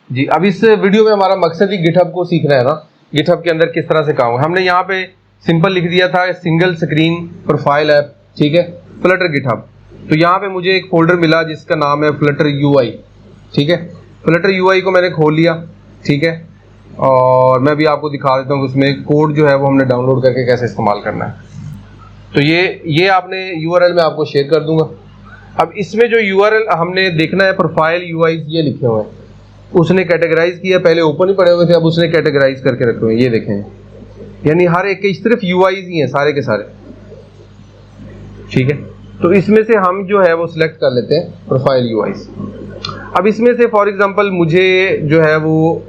जी, अब इस वीडियो में हमारा मकसद ही गिटहब को सीखना है ना, गिटहब के अंदर किस तरह से काम है। हमने यहाँ पे सिंपल लिख दिया था सिंगल स्क्रीन प्रोफाइल ऐप, ठीक है, फ्लटर गिटहब। तो यहाँ पे मुझे एक फोल्डर मिला जिसका नाम है फ्लटर यूआई, ठीक है। फ्लटर यूआई को मैंने खोल लिया, ठीक है, और मैं भी आपको दिखा देता हूँ कि उसमें कोड जो है वो हमने डाउनलोड करके कैसे इस्तेमाल करना है। तो ये आपने यूआरएल में आपको शेयर कर दूंगा। अब इसमें जो यूआरएल हमने देखना है, प्रोफाइल यूआई ये लिखे हुए हैं, उसने कैटेगराइज किया, पहले ओपन ही पड़े हुए थे, अब उसने कैटेगराइज करके रखे हुए हैं, ये देखें, यानी हर एक के सिर्फ यूआई ही हैं सारे के सारे, ठीक है। तो इसमें से हम जो है वो सिलेक्ट कर लेते हैं प्रोफाइल यूआई। अब इसमें से फॉर एग्जांपल मुझे जो है वो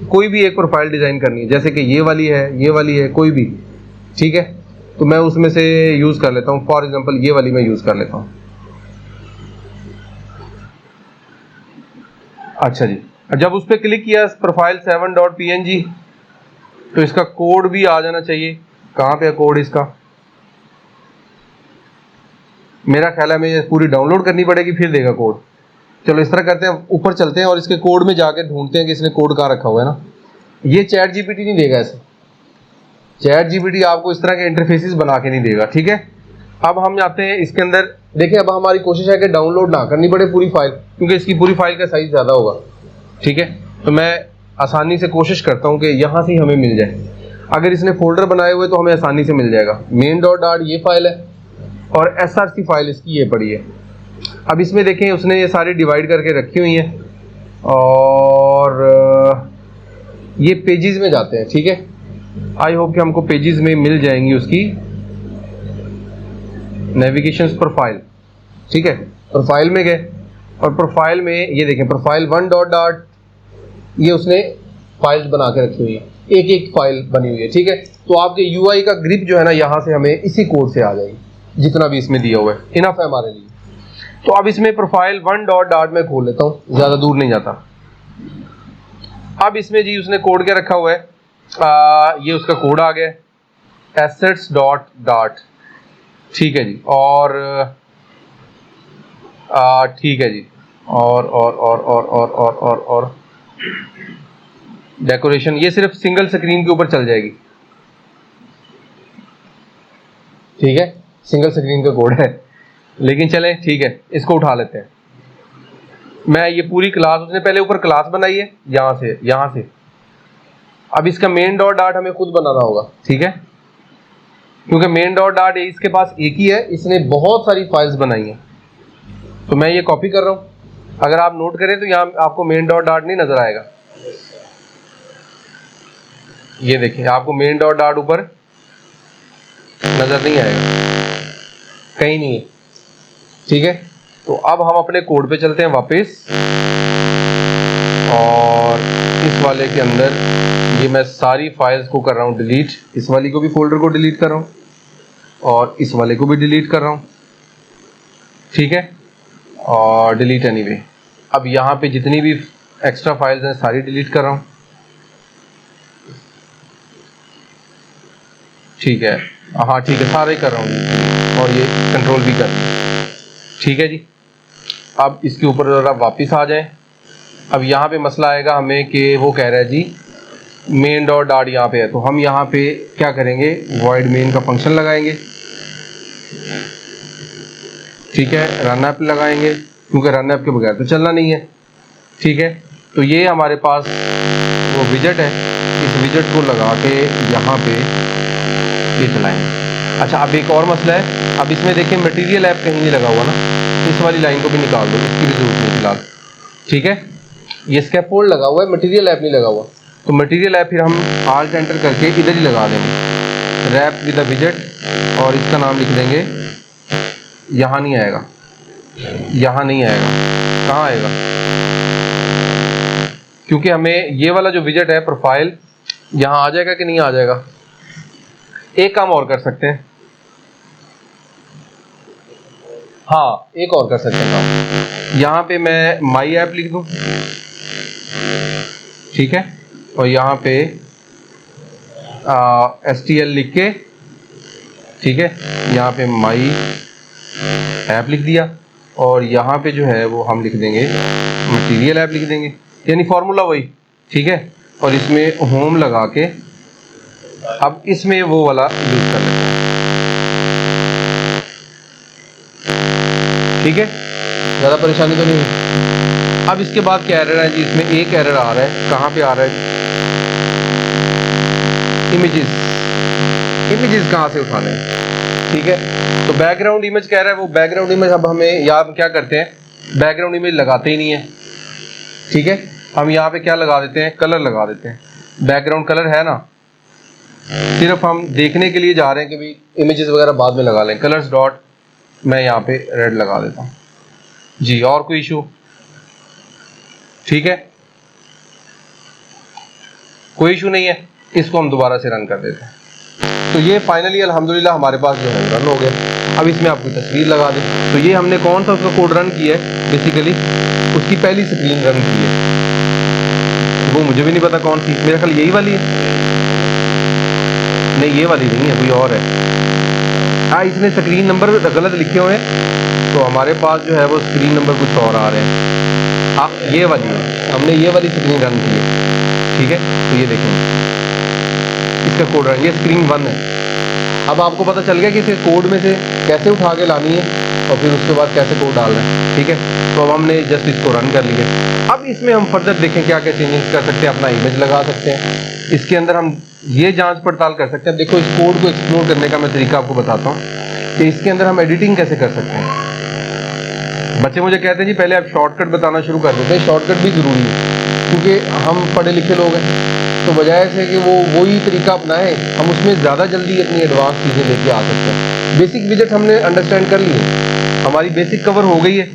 कोई भी एक प्रोफाइल डिजाइन करनी है, जैसे कि ये वाली है, कोई भी, ठीक है। तो मैं उसमें से यूज कर लेता हूँ, फॉर एग्जांपल ये वाली मैं यूज कर लेता हूँ। अच्छा जी, जब उस पर क्लिक किया प्रोफाइल 7.png, तो इसका कोड भी आ जाना चाहिए। कहाँ पे है कोड इसका? मेरा ख्याल है मैं पूरी डाउनलोड करनी पड़ेगी फिर देगा कोड। चलो इस तरह करते हैं, ऊपर चलते हैं और इसके कोड में जाके ढूंढते हैं कि इसने कोड कहाँ रखा हुआ है ना। ये चैट जीपीटी नहीं देगा ऐसे, चैट जीपीटी आपको इस तरह के इंटरफेसेस बना के नहीं देगा, ठीक है। अब हम जाते हैं इसके अंदर, देखिए अब हमारी कोशिश है कि डाउनलोड ना करनी पड़े पूरी फाइल, क्योंकि इसकी पूरी फाइल का साइज ज़्यादा होगा, ठीक है। तो मैं आसानी से कोशिश करता हूँ कि यहाँ से हमें मिल जाए। अगर इसने फोल्डर बनाए हुए तो हमें आसानी से मिल जाएगा। main.dart ये फाइल है और src फाइल इसकी ये पड़ी है। अब इसमें देखें उसने ये सारी डिवाइड करके रखी हुई हैं और ये पेजेस में जाते हैं, ठीक है। आई होप कि हमको पेजेस में मिल जाएंगी उसकी नेविगेशन प्रोफाइल, ठीक है। प्रोफाइल में गए और प्रोफाइल में ये देखें प्रोफाइल 1.dart ये उसने फाइल्स बना के रखी हुई है, एक एक फाइल बनी हुई है, ठीक है। तो आपके यूआई का ग्रिप जो है ना यहाँ से हमें इसी कोड से आ जाएगी, जितना भी इसमें दिया हुआ है इनफ है हमारे लिए। तो अब इसमें प्रोफाइल 1.dart में खोल लेता हूँ, ज़्यादा दूर नहीं जाता। अब इसमें जी उसने कोड क्या रखा हुआ है, ये उसका कोड आ गया assets.dart, ठीक है जी। और ठीक है जी, और डेकोरेशन ये सिर्फ सिंगल स्क्रीन के ऊपर चल जाएगी, ठीक है। सिंगल स्क्रीन का कोड है, लेकिन चले ठीक है, इसको उठा लेते हैं। मैं ये पूरी क्लास, उसने पहले ऊपर क्लास बनाई है यहाँ से। अब इसका main.dart हमें खुद बनाना होगा, ठीक है, क्योंकि main.dart इसके पास एक ही है, इसने बहुत सारी फाइल्स बनाई हैं। तो मैं ये कॉपी कर रहा हूँ, अगर आप नोट करें तो यहाँ आपको main.dart नहीं नजर आएगा। ये देखिए आपको main.dart ऊपर नजर नहीं आएगा, कहीं नहीं है, ठीक है। तो अब हम अपने कोड पे चलते हैं वापस, और इस वाले के अंदर ये मैं सारी फाइल्स को कर रहा हूँ डिलीट, इस वाली को भी फोल्डर को डिलीट कर रहा हूँ और इस वाले को भी डिलीट कर रहा हूँ, ठीक है, और डिलीट एनीवे। अब यहाँ पे जितनी भी एक्स्ट्रा फाइल्स हैं सारी डिलीट कर रहा हूँ, ठीक है, हाँ ठीक है, सारे कर रहा हूँ और ये कंट्रोल भी कर, ठीक है जी। अब इसके ऊपर ज़रा वापस आ जाएं। अब यहाँ पे मसला आएगा हमें कि वो कह रहा है जी main.dart यहाँ पे है, तो हम यहाँ पे क्या करेंगे, void main का फंक्शन लगाएंगे, ठीक है, रन ऐप लगाएंगे, क्योंकि रन ऐप के बगैर तो चलना नहीं है, ठीक है। तो ये हमारे पास वो विजेट है, इस विजेट को लगा के यहाँ पे ये चलाएंगे। अच्छा अब एक और मसला है, अब इसमें देखिए मटेरियल ऐप कहीं नहीं लगा हुआ ना, इस वाली लाइन को भी निकाल दो, इसकी भी जरूरत नहीं फिलहाल, ठीक है। ये स्कैफोल्ड लगा हुआ है, मटेरियल ऐप नहीं लगा हुआ, तो मटेरियल ऐप फिर हम आल्ट एंटर करके इधर ही लगा देंगे, रैप विद द विजेट, और इसका नाम लिख देंगे, यहाँ नहीं आएगा, यहाँ नहीं आएगा, कहाँ आएगा, क्योंकि हमें ये वाला जो विजेट है प्रोफाइल यहाँ आ जाएगा कि नहीं आ जाएगा। एक काम और कर सकते हैं, हाँ एक और कर सकते हैं काम, यहाँ पे मैं माई ऐप लिख दूँ, ठीक है, और यहाँ पे STL लिख के, ठीक है, यहाँ पे माई ऐप लिख दिया, और यहाँ पे जो है वो हम लिख देंगे मटेरियल ऐप लिख देंगे, यानी फॉर्मूला वही, ठीक है। और इसमें होम लगा के अब इसमें वो वाला यूज कर लेते हैं, ठीक है, ज़्यादा परेशानी तो नहीं है। अब इसके बाद क्या एरर है जी, इसमें एक एरर आ रहा है, कहाँ पे आ रहा है, इमेजेस कहाँ से उठाने हैं, ठीक है। तो बैकग्राउंड इमेज कह रहा है, वो बैकग्राउंड इमेज अब हमें यहाँ पे क्या करते हैं, बैकग्राउंड इमेज लगाते ही नहीं है, ठीक है। हम यहाँ पे क्या लगा देते हैं, कलर लगा देते हैं, बैकग्राउंड कलर है ना, सिर्फ हम देखने के लिए जा रहे हैं कि भाई इमेजेस वगैरह बाद में लगा लें। कलर्स डॉट मैं यहाँ पे रेड लगा देता हूँ जी। और कोई इशू, ठीक है, कोई इशू नहीं है। इसको हम दोबारा से रन कर देते हैं। तो ये फाइनली अल्हम्दुलिल्लाह हमारे पास जो है रन हो गया। अब इसमें आपकी तस्वीर लगा दें। तो ये हमने कौन सा उसका कोड रन किया है, बेसिकली उसकी पहली स्क्रीन रन की है, वो मुझे भी नहीं पता कौन सी, मेरा ख्याल यही वाली है, नहीं ये वाली नहीं है, कोई और है। हाँ, इसने स्क्रीन नंबर गलत लिखे हुए हैं, तो हमारे पास जो है वो स्क्रीन नंबर कुछ और आ रहे हैं। हाँ, ये वाली है, हमने ये वाली स्क्रीन रन की है, ठीक है। तो ये देखेंगे इसका कोड रन, ये स्क्रीन 1 है। अब आपको पता चल गया कि इसे कोड में से कैसे उठा के लानी है और फिर उसके बाद कैसे कोड डालना है, ठीक है। तो अब हमने जस्ट इसको रन कर लिया। अब इसमें हम फर्दर देखें क्या क्या चेंजेस कर सकते हैं, अपना इमेज लगा सकते हैं, इसके अंदर हम ये जांच पड़ताल कर सकते हैं। देखो, इस कोड को एक्सप्लोर करने का मैं तरीका आपको बताता हूँ कि इसके अंदर हम एडिटिंग कैसे कर सकते हैं। बच्चे मुझे कहते हैं जी पहले आप शॉर्टकट बताना शुरू कर देते हैं। शॉर्टकट भी ज़रूरी है, क्योंकि हम पढ़े लिखे लोग हैं, तो बजाय से कि वो वही तरीका अपनाएं, हम उसमें ज़्यादा जल्दी अपनी एडवांस चीज़ें लेके आ सकते हैं। बेसिक विजेट हमने अंडरस्टैंड कर लिए, हमारी बेसिक कवर हो गई है।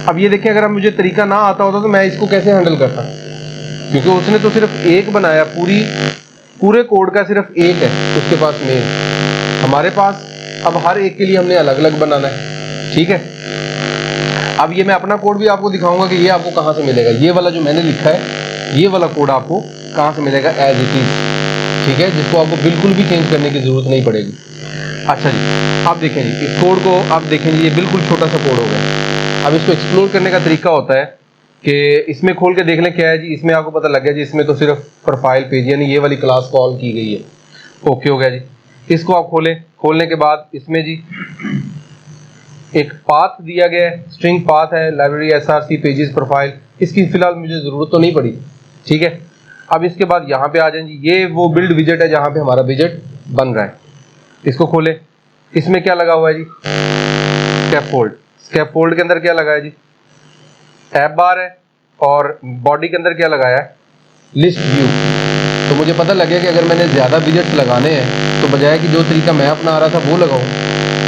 अब ये देखिए, अगर मुझे तरीका ना आता होता तो मैं इसको कैसे हैंडल करता, क्योंकि उसने तो सिर्फ एक बनाया, पूरे कोड का सिर्फ एक है उसके पास मेन। हमारे पास अब हर एक के लिए हमने अलग अलग बनाना है, ठीक है। अब ये मैं अपना कोड भी आपको दिखाऊंगा कि ये आपको कहाँ से मिलेगा। ये वाला जो मैंने लिखा है, ये वाला कोड आपको कहाँ से मिलेगा, एज इट इज, ठीक है, जिसको आपको बिल्कुल भी चेंज करने की जरूरत नहीं पड़ेगी। अच्छा जी, आप देखें जी इस कोड को, आप देखें जी ये बिल्कुल छोटा सा कोड हो गया। अब इसको एक्सप्लोर करने का तरीका होता है कि इसमें खोल के देख लें क्या है जी। इसमें आपको पता लग गया जी, इसमें तो सिर्फ प्रोफाइल पेज यानी ये वाली क्लास कॉल की गई है। ओके हो गया जी। इसको आप खोलें, खोलने के बाद इसमें जी एक पाथ दिया गया है, स्ट्रिंग पाथ है, लाइब्रेरी src पेजेस प्रोफाइल। इसकी फिलहाल मुझे ज़रूरत तो नहीं पड़ी, ठीक है। अब इसके बाद यहाँ पे आ जाएं जी, ये वो बिल्ड विजेट है जहाँ पे हमारा विजेट बन रहा है। इसको खोलें, इसमें क्या लगा हुआ है जी, स्कैफोल्ड। स्कैफोल्ड के अंदर क्या लगा है जी, टैब बार है, और बॉडी के अंदर क्या लगाया है, लिस्ट व्यू। तो मुझे पता लगे कि अगर मैंने ज़्यादा विजेट्स लगाने हैं तो बजाय कि जो तरीका मैं अपना रहा था वो लगाऊं,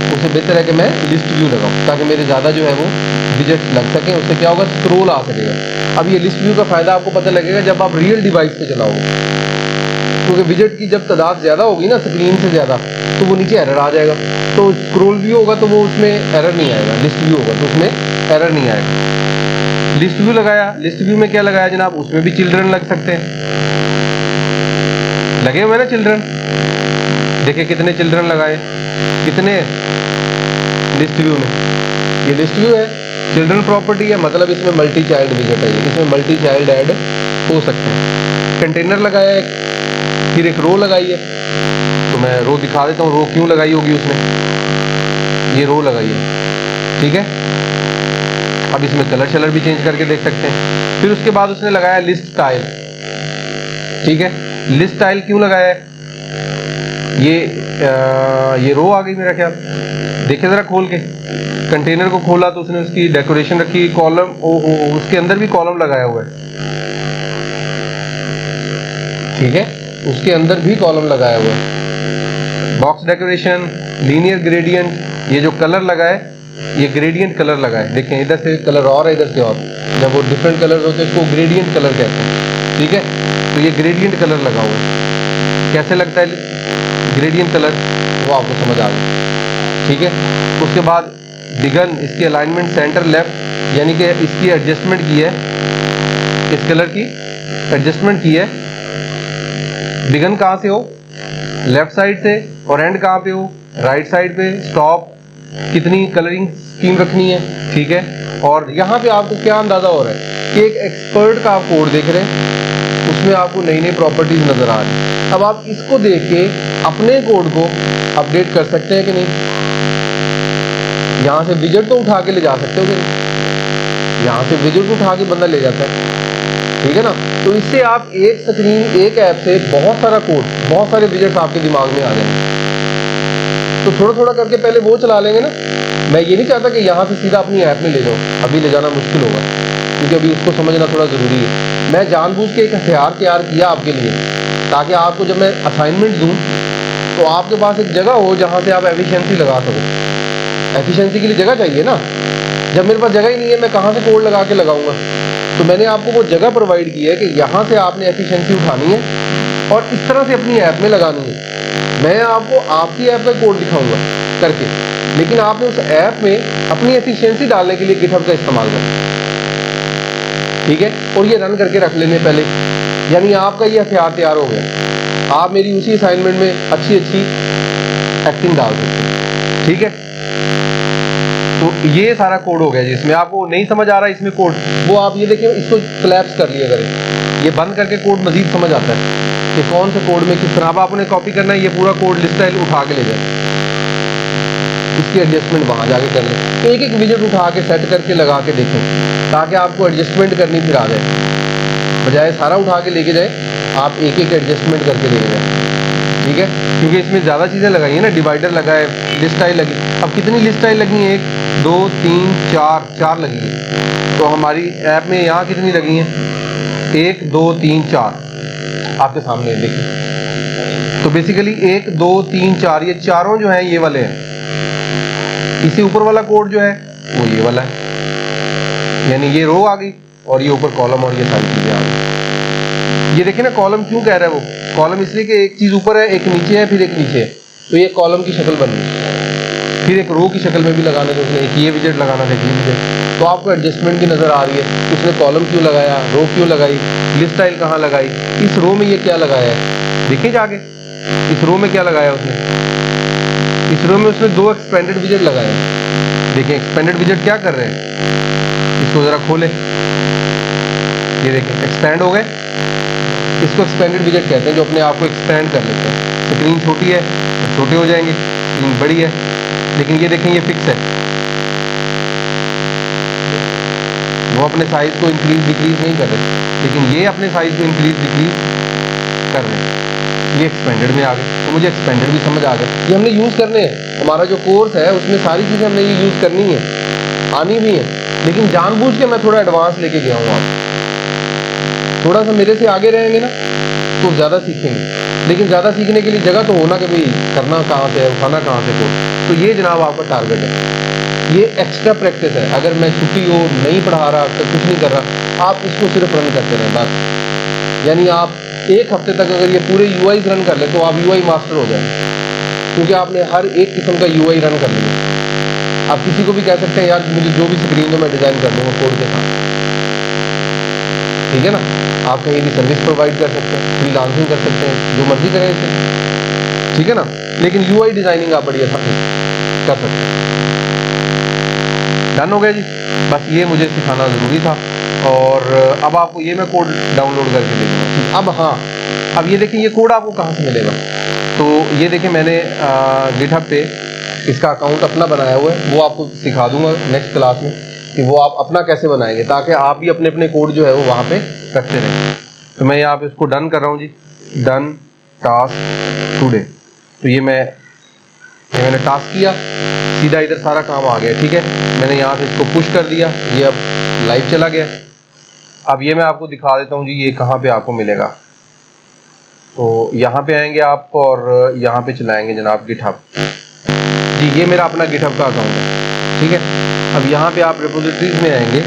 उससे बेहतर है कि मैं लिस्ट व्यू लगाऊं, ताकि मेरे ज़्यादा जो है वो विजेट्स लग सकें। उससे क्या होगा, स्क्रॉल आ सकेगा। अब ये लिस्ट व्यू का फ़ायदा आपको पता लगेगा जब आप रियल डिवाइस पे चलाओगे, क्योंकि विजेट की जब तादाद ज़्यादा होगी ना स्क्रीन से ज़्यादा, तो वो नीचे एरर आ जाएगा। तो स्क्रॉल व्यू होगा तो वो उसमें एरर नहीं आएगा, लिस्ट व्यू होगा तो उसमें एरर नहीं आएगा। लिस्ट व्यू लगाया, लिस्ट व्यू में क्या लगाया जनाब, उसमें भी चिल्ड्रन लग सकते हैं, लगे हुए ना चिल्ड्रन। देखिए कितने चिल्ड्रन लगाए, कितने लिस्ट व्यू में, ये लिस्ट व्यू है, चिल्ड्रन प्रॉपर्टी है, मतलब इसमें मल्टी चाइल्ड विजेट है, इसमें मल्टी चाइल्ड ऐड हो सकते हैं। कंटेनर लगाया है, फिर एक रो लगाई है, तो मैं रो दिखा देता हूँ, रो क्यों लगाई होगी उसने, ये रो लगाई है, ठीक है। अब इसमें कलर शलर भी चेंज करके देख सकते हैं। फिर उसके बाद उसने लगाया लिस्ट स्टाइल, ठीक है। लिस्ट स्टाइल क्यों लगाया है, ये रो आ गई मेरा ख्याल, देखिए ज़रा खोल के, कंटेनर को खोला तो उसने उसकी डेकोरेशन रखी, कॉलम, उसके अंदर भी कॉलम लगाया हुआ है, ठीक है, उसके अंदर भी कॉलम लगाया हुआ है। बॉक्स डेकोरेशन, लीनियर ग्रेडियंट, ये जो कलर लगा है ये ग्रेडियंट कलर लगा है, देखें इधर से कलर और है, इधर से और, जब वो डिफरेंट कलर होते हैं इसको ग्रेडियंट कलर कहते हैं, ठीक है। तो ये ग्रेडियंट कलर लगा हुआ है, कैसे लगता है ग्रेडियंट कलर, वो आपको समझ आ गया, ठीक है। उसके बाद बिगन, इसकी अलाइनमेंट सेंटर लेफ्ट, यानी कि इसकी एडजस्टमेंट की है, इस कलर की एडजस्टमेंट की है। बिगन कहाँ से हो, लेफ्ट साइड से, और एंड कहाँ पे हो, राइट साइड पे। स्टॉप, कितनी कलरिंग स्कीम रखनी है, ठीक है। और यहाँ पे आपको क्या अंदाज़ा हो रहा है कि एक एक्सपर्ट का आप कोड देख रहे हैं, उसमें आपको नई नई प्रॉपर्टीज नज़र आ रही है। अब आप इसको देख के अपने कोड को अपडेट कर सकते हैं कि नहीं? यहाँ से विजेट तो उठा के ले जा सकते हो कि नहीं? यहाँ से विजेट उठा के बंदा ले जाता है, ठीक है ना। तो इससे आप एक स्क्रीन, एक ऐप से बहुत सारा कोड, बहुत सारे विजेट्स आपके दिमाग में आ जाएंगे। तो थोड़ा थोड़ा करके पहले वो चला लेंगे ना। मैं ये नहीं चाहता कि यहाँ से सीधा अपनी ऐप में ले जाओ, अभी ले जाना मुश्किल होगा, क्योंकि अभी उसको समझना थोड़ा ज़रूरी है। मैं जानबूझ के एक हथियार तैयार किया आपके लिए, ताकि आपको जब मैं असाइनमेंट दूँ तो आपके पास एक जगह हो जहाँ से आप एफिशिएंसी लगा सको। एफिशिएंसी के लिए जगह चाहिए ना। जब मेरे पास जगह ही नहीं है, मैं कहाँ से कोड लगा के लगाऊंगा? तो मैंने आपको वो जगह प्रोवाइड की है कि यहाँ से आपने एफिशिएंसी उठानी है और इस तरह से अपनी ऐप में लगानी है। मैं आपको आपकी ऐप का कोड दिखाऊंगा करके, लेकिन आपने उस ऐप में अपनी एफिशिएंसी डालने के लिए गिटहब का इस्तेमाल करना, ठीक है। और ये रन करके रख लेने पहले, यानी आपका ये हथियार तैयार हो गया। आप मेरी उसी असाइनमेंट में अच्छी अच्छी एक्टिंग डाल सकते हैं, ठीक है। तो ये सारा कोड हो गया जिसमें आपको नहीं समझ आ रहा है इसमें कोड, वो आप ये देखिए, इसको क्लैप्स कर लिया करें। ये बंद करके कोड मजीद समझ आता है कि कौन से कोड में किस तरह। अब आपने कॉपी करना है, ये पूरा कोड लिस्ट स्टाइल उठा के ले जाए, इसकी एडजस्टमेंट वहाँ जाके कर लें। तो एक एक विजेट उठा के सेट करके लगा के देखें, ताकि आपको एडजस्टमेंट करनी फिर आ जाए। बजाय सारा उठा के लेके जाए, आप एक एक एडजस्टमेंट करके लेके जाए, ठीक है। क्योंकि इसमें ज़्यादा चीज़ें लगाई हैं ना, डिवाइडर लगा है, लिस्ट स्टाइल लगी। अब कितनी लिस्ट स्टाइल लगी हैं? 1 2 3 4 लगी है। तो हमारी ऐप में यहाँ कितनी लगी हैं? 1 2 3 4 आपके सामने देखिए। तो बेसिकली 1 2 3 4 ये चारों जो हैं ये वाले हैं। इसी ऊपर वाला कोड जो है वो ये वाला है, यानी ये रो आ गई और ये ऊपर कॉलम और ये सारी चीज़ें आ गई। ये देखिए ना, कॉलम क्यों कह रहा है वो? कॉलम इसलिए कि एक चीज़ ऊपर है, एक नीचे है, फिर एक नीचे है, तो ये कॉलम की शक्ल बन गई। फिर एक रो की शक्ल में भी लगाने को उसने एक ये विजेट लगाना था, ये विजेट। तो आपको एडजस्टमेंट की नज़र आ रही है, उसने कॉलम क्यों लगाया, रो क्यों लगाई, लिस्ट स्टाइल कहाँ लगाई, इस रो में ये क्या लगाया है, देखिए जाके इस रो में क्या लगाया उसने। इस रो में उसने 2 एक्सपेंडेड विजेट लगाए हैं। देखिए एक्सपेंडेड विजेट क्या कर रहे हैं, इसको ज़रा खोलें, ये देखिए एक्सपेंड हो गए। इसको एक्सपेंडेड विजेट कहते हैं, जो अपने आप को एक्सपेंड कर लेते हैं। स्क्रीन छोटी है तो छोटे हो जाएंगे, स्क्रीन बड़ी है, लेकिन ये देखें ये फिक्स है, वो अपने साइज़ को इंक्रीज डिक्रीज नहीं कर रहे, लेकिन ये अपने साइज़ को इंक्रीज डिक्रीज कर रहे हैं। ये एक्सपेंडेड में आ गए, तो मुझे एक्सपेंडेड भी समझ आ गया। ये हमने यूज़ करने हैं, हमारा जो कोर्स है उसमें सारी चीज़ें हमने ये यूज़ करनी है, आनी भी है, लेकिन जानबूझ के मैं थोड़ा एडवांस लेके गया हूँ। आप थोड़ा सा मेरे से आगे रहेंगे ना तो ज़्यादा सीखेंगे, लेकिन ज़्यादा सीखने के लिए जगह तो होना कि भाई करना कहाँ से है, उठाना कहाँ से को। तो ये जनाब आपका टारगेट है, ये एक्स्ट्रा प्रैक्टिस है। अगर मैं छुट्टी हो, नहीं पढ़ा रहा, तो कुछ नहीं कर रहा, आप इसको सिर्फ रन करते रहें बस। यानी आप 1 हफ्ते तक अगर ये पूरे UI रन कर ले तो आप UI मास्टर हो जाए, क्योंकि आपने हर एक किस्म का UI रन कर लिया। आप किसी को भी कह सकते हैं यार मुझे जो भी स्क्रीन दो मैं डिज़ाइन कर दूँगा कोड के साथ, ठीक है ना। आप कहीं भी सर्विस प्रोवाइड कर सकते हैं, फ्रीलांसिंग कर सकते हैं, जो मर्जी करें इसे, ठीक है ना। लेकिन UI डिज़ाइनिंग आप बड़ी आसानी कर सकते हैं। डन हो गया जी, बस ये मुझे सिखाना ज़रूरी था। और अब आपको ये मैं कोड डाउनलोड करके दे दूँगा। अब हाँ, अब ये देखिए ये कोड आपको कहाँ से मिलेगा। तो ये देखिए मैंने गिटहब पे इसका अकाउंट अपना बनाया हुआ है, वो आपको सिखा दूँगा नेक्स्ट क्लास में कि वो आप अपना कैसे बनाएंगे, ताकि आप भी अपने अपने कोड जो है वो वहाँ पे रखते रहें। तो मैं यहाँ पे इसको डन कर रहा हूँ जी, डन टास्क टुडे। तो ये मैंने टास्क किया, सीधा इधर सारा काम आ गया, ठीक है। मैंने यहाँ से इसको पुश कर दिया, ये अब लाइव चला गया। अब ये मैं आपको दिखा देता हूँ जी ये कहाँ पे आपको मिलेगा। तो यहाँ पे आएंगे आप और यहाँ पे चलाएंगे जनाब गिटहब जी, ये मेरा अपना गिटहब का अकाउंट है, ठीक है। अब यहाँ पे आप रिपोजिटरीज में आएंगे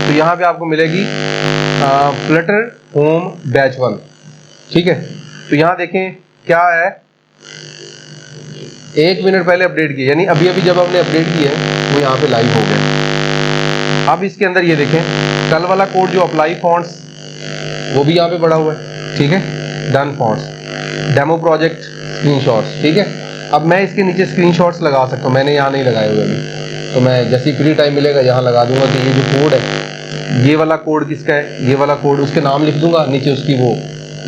तो यहाँ पे आपको मिलेगी फ्लटर होम बैच 1, ठीक है। तो यहाँ देखें क्या है, 1 मिनट पहले अपडेट किया, यानी अभी अभी जब आपने अपडेट किया है वो यहाँ पे लाइव हो गया। अब इसके अंदर ये देखें कल वाला कोड जो अप्लाई फॉन्ट्स वो भी यहाँ पे पड़ा हुआ है, ठीक है। Done fonts, demo project, screenshots, ठीक है। अब मैं इसके नीचे स्क्रीनशॉट्स लगा सकता हूँ, मैंने यहाँ नहीं लगाए हुए अभी, तो मैं जैसे ही फ्री टाइम मिलेगा यहाँ लगा दूंगा कि ये जो कोड है, ये वाला कोड किसका है, ये वाला कोड, उसके नाम लिख दूंगा, नीचे उसकी वो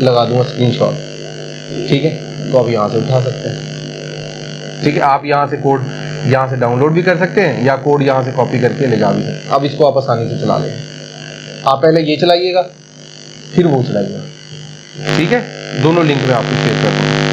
लगा दूंगा स्क्रीनशॉट। ठीक है, तो आप यहाँ से उठा सकते हैं। ठीक है, आप यहाँ से कोड यहाँ से डाउनलोड भी कर सकते हैं या कोड यहाँ से कॉपी करके ले जा भी सकते हैं। अब इसको आप आसानी से चला लेंगे। आप पहले ये चलाइएगा फिर वो चलाइएगा। ठीक है, दोनों लिंक मैं आपको शेयर करता हूँ।